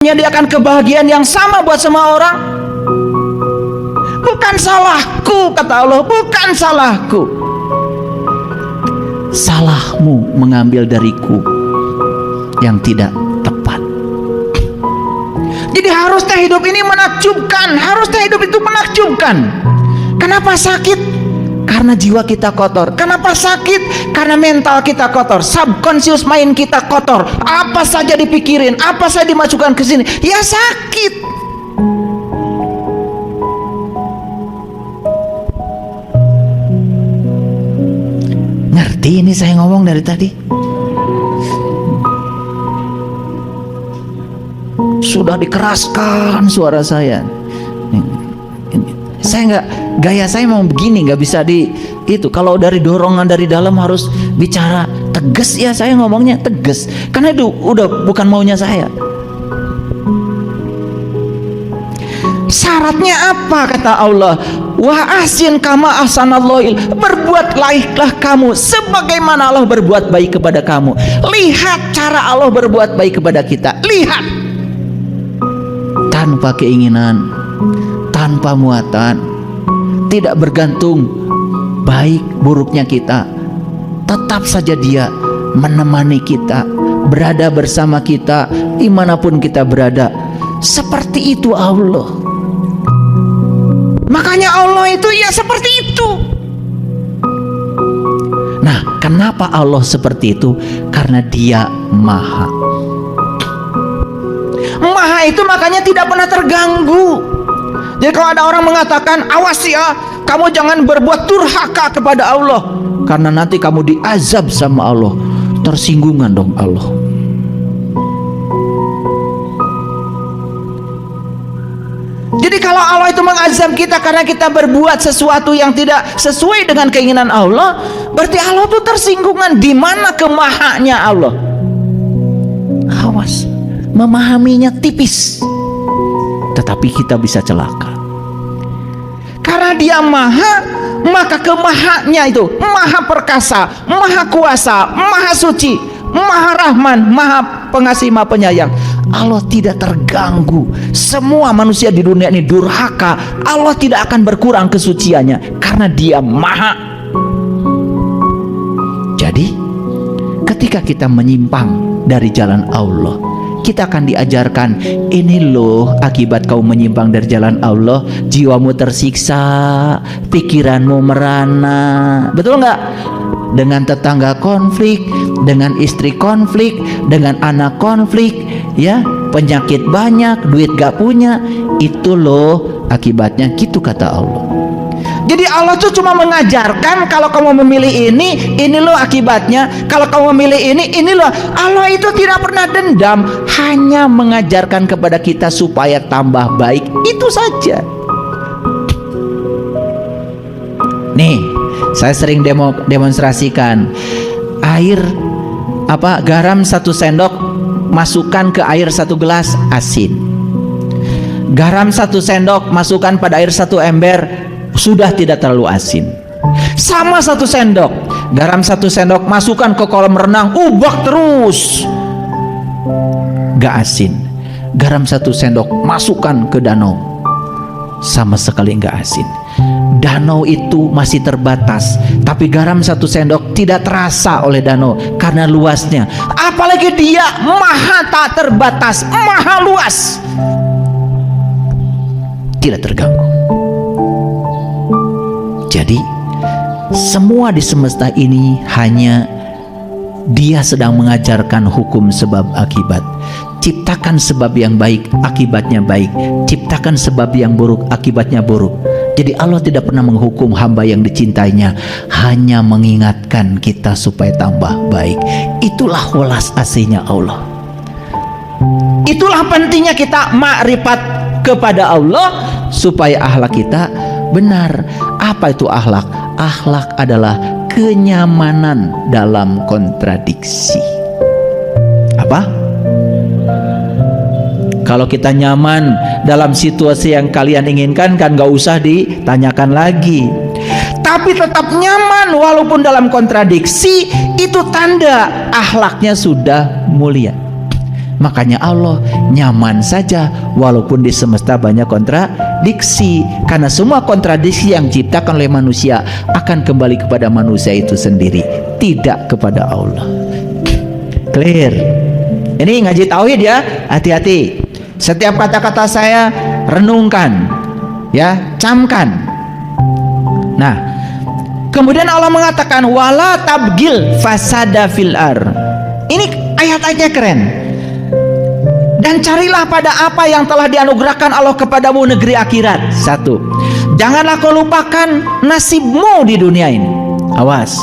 menyediakan kebahagiaan yang sama buat semua orang? Bukan salahku, kata Allah, bukan salahku. Salahmu mengambil dariku yang tidak tepat. Jadi harusnya hidup ini menakjubkan, harusnya hidup itu menakjubkan. Kenapa sakit? Karena jiwa kita kotor. Kenapa sakit? Karena mental kita kotor, subconscious mind kita kotor. Apa saja dipikirin, apa saja dimasukkan ke sini, ya sakit. Ngerti ini saya ngomong dari tadi? Sudah dikeraskan suara saya. Saya nggak, gaya saya mau begini, nggak bisa di itu. Kalau dari dorongan dari dalam harus bicara tegas, ya saya ngomongnya tegas karena itu udah bukan maunya saya. Syaratnya apa kata Allah? Wa ahsin kama ahsanallahu, berbuat baiklah kamu sebagaimana Allah berbuat baik kepada kamu. Lihat cara Allah berbuat baik kepada kita, lihat, tanpa keinginan, tanpa muatan, tidak bergantung baik buruknya kita. Tetap saja Dia menemani kita, berada bersama kita dimanapun kita berada. Seperti itu Allah. Makanya Allah itu ya seperti itu. Nah, kenapa Allah seperti itu? Karena Dia Maha. Maha itu makanya tidak pernah terganggu. Jadi kalau ada orang mengatakan, awas ya, kamu jangan berbuat durhaka kepada Allah, karena nanti kamu diazab sama Allah. Tersinggungan dong Allah. Jadi kalau Allah itu mengazab kita karena kita berbuat sesuatu yang tidak sesuai dengan keinginan Allah, berarti Allah itu tersinggungan. Di mana kemahanya Allah? Awas, memahaminya tipis, tetapi kita bisa celaka. Karena Dia maha, maka kemahanya itu maha perkasa, maha kuasa, maha suci, maha rahman, maha pengasih, maha penyayang. Allah tidak terganggu. Semua manusia di dunia ini durhaka, Allah tidak akan berkurang kesuciannya karena Dia maha. Jadi ketika kita menyimpang dari jalan Allah, kita akan diajarkan, ini loh akibat kau menyimpang dari jalan Allah. Jiwamu tersiksa, pikiranmu merana. Betul nggak? Dengan tetangga konflik, dengan istri konflik, dengan anak konflik, ya, penyakit banyak, duit gak punya. Itu loh akibatnya, gitu kata Allah. Jadi Allah tuh cuma mengajarkan, kalau kamu memilih ini loh akibatnya. Kalau kamu memilih ini loh. Allah itu tidak pernah dendam, hanya mengajarkan kepada kita supaya tambah baik. Itu saja. Nih, saya sering demonstrasikan air garam 1 sendok masukkan ke air 1 gelas asin. Garam 1 sendok masukkan pada air 1 ember, sudah tidak terlalu asin. Sama 1 sendok, garam 1 sendok masukkan ke kolam renang, ubah terus, gak asin. Garam 1 sendok masukkan ke danau, sama sekali gak asin. Danau itu masih terbatas, tapi garam 1 sendok tidak terasa oleh danau karena luasnya. Apalagi Dia maha tak terbatas, maha luas, tidak terganggu. Jadi semua di semesta ini hanya Dia sedang mengajarkan hukum sebab akibat. Ciptakan sebab yang baik, akibatnya baik. Ciptakan sebab yang buruk, akibatnya buruk. Jadi Allah tidak pernah menghukum hamba yang dicintainya, hanya mengingatkan kita supaya tambah baik. Itulah welas asihnya Allah. Itulah pentingnya kita makrifat kepada Allah supaya akhlak kita benar. Apa itu akhlak? Akhlak adalah kenyamanan dalam kontradiksi. Apa? Kalau kita nyaman dalam situasi yang kalian inginkan, kan gak usah ditanyakan lagi. Tapi tetap nyaman walaupun dalam kontradiksi, itu tanda akhlaknya sudah mulia. Makanya Allah nyaman saja walaupun di semesta banyak kontradiksi, karena semua kontradiksi yang diciptakan oleh manusia akan kembali kepada manusia itu sendiri, tidak kepada Allah. Clear? Ini ngaji tauhid ya, hati-hati. Setiap kata-kata saya renungkan, ya, camkan. Nah, kemudian Allah mengatakan wala tabgil fasada fil ar. Ini ayat-ayatnya keren. Dan carilah pada apa yang telah dianugerahkan Allah kepadamu negeri akhirat. 1. Janganlah kau lupakan nasibmu di dunia ini. Awas,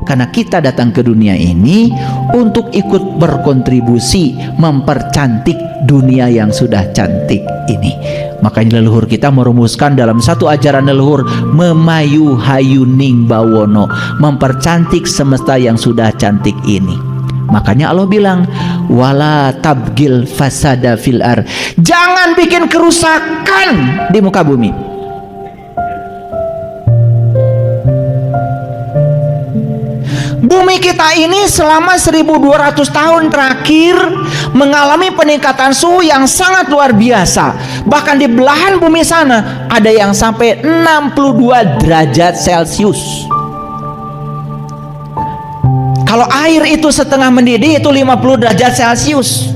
karena kita datang ke dunia ini untuk ikut berkontribusi mempercantik dunia yang sudah cantik ini. Makanya leluhur kita merumuskan dalam satu ajaran leluhur, memayu hayuning bawono, mempercantik semesta yang sudah cantik ini. Makanya Allah bilang wala tabgil fasada fil ar, jangan bikin kerusakan di muka bumi. Bumi kita ini selama 1200 tahun terakhir mengalami peningkatan suhu yang sangat luar biasa. Bahkan di belahan bumi sana ada yang sampai 62 derajat Celcius. Kalau air itu setengah mendidih itu 50 derajat Celcius.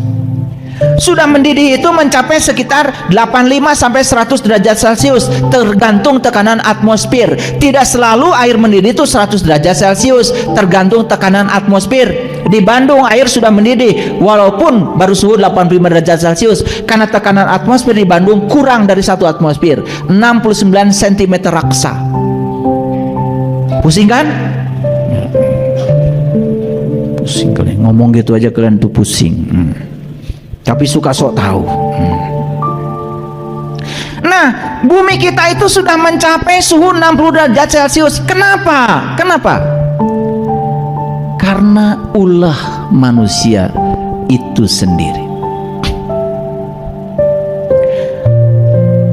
Sudah mendidih itu mencapai sekitar 85 sampai 100 derajat Celcius, tergantung tekanan atmosfer. Tidak selalu air mendidih itu 100 derajat Celcius, tergantung tekanan atmosfer. Di Bandung air sudah mendidih walaupun baru suhu 85 derajat Celcius, karena tekanan atmosfer di Bandung kurang dari 1 atmosfer, 69 cm raksa. Pusing kan? Pusing kalian ngomong gitu aja, kalian tuh pusing. Tapi suka sok tahu. Nah, bumi kita itu sudah mencapai suhu 60 derajat Celcius. Kenapa? Kenapa? Karena ulah manusia itu sendiri.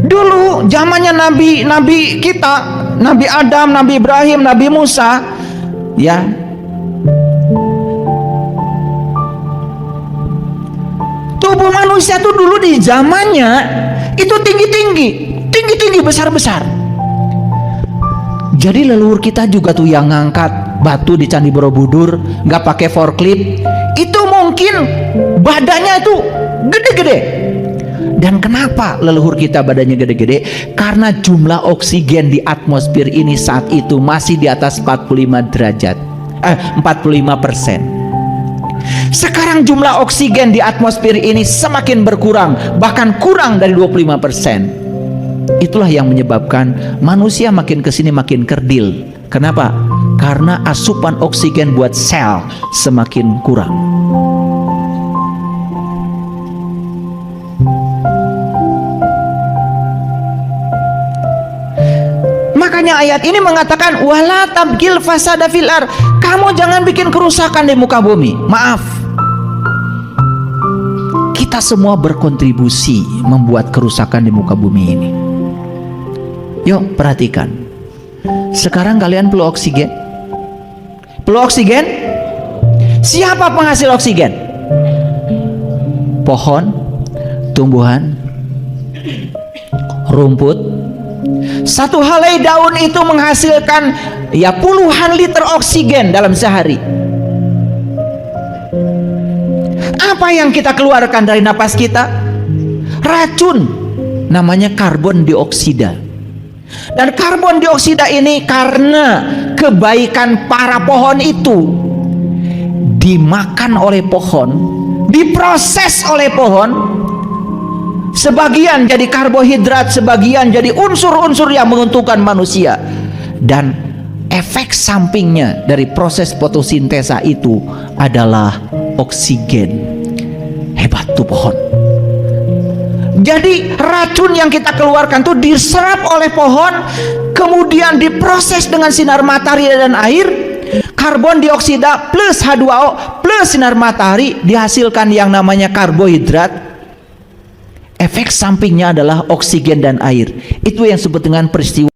Dulu zamannya nabi kita, Nabi Adam, Nabi Ibrahim, Nabi Musa, ya, tubuh manusia tuh dulu di zamannya itu tinggi-tinggi, besar-besar. Jadi leluhur kita juga tuh yang ngangkat batu di Candi Borobudur nggak pakai forklift, itu mungkin badannya itu gede-gede. Dan kenapa leluhur kita badannya gede-gede? Karena jumlah oksigen di atmosfer ini saat itu masih di atas 45%. Sekarang jumlah oksigen di atmosfer ini semakin berkurang, bahkan kurang dari 25%. Itulah yang menyebabkan manusia makin kesini makin kerdil. Kenapa? Karena asupan oksigen buat sel semakin kurang. Makanya ayat ini mengatakan wala tabgil fasada fil ar, kamu jangan bikin kerusakan di muka bumi. Maaf, kita semua berkontribusi membuat kerusakan di muka bumi ini. Yuk perhatikan, sekarang kalian perlu oksigen. Perlu oksigen? Siapa penghasil oksigen? Pohon, tumbuhan, rumput. Satu helai daun itu menghasilkan ya puluhan liter oksigen dalam sehari. Apa yang kita keluarkan dari napas kita? Racun, namanya karbon dioksida. Dan karbon dioksida ini karena kebaikan para pohon itu dimakan oleh pohon, diproses oleh pohon, sebagian jadi karbohidrat, sebagian jadi unsur-unsur yang menguntungkan manusia. Dan efek sampingnya dari proses fotosintesa itu adalah oksigen. Hebat tuh pohon. Jadi racun yang kita keluarkan tuh diserap oleh pohon, kemudian diproses dengan sinar matahari dan air. Karbon dioksida plus H2O plus sinar matahari dihasilkan yang namanya karbohidrat. Efek sampingnya adalah oksigen dan air. Itu yang disebut dengan peristiwa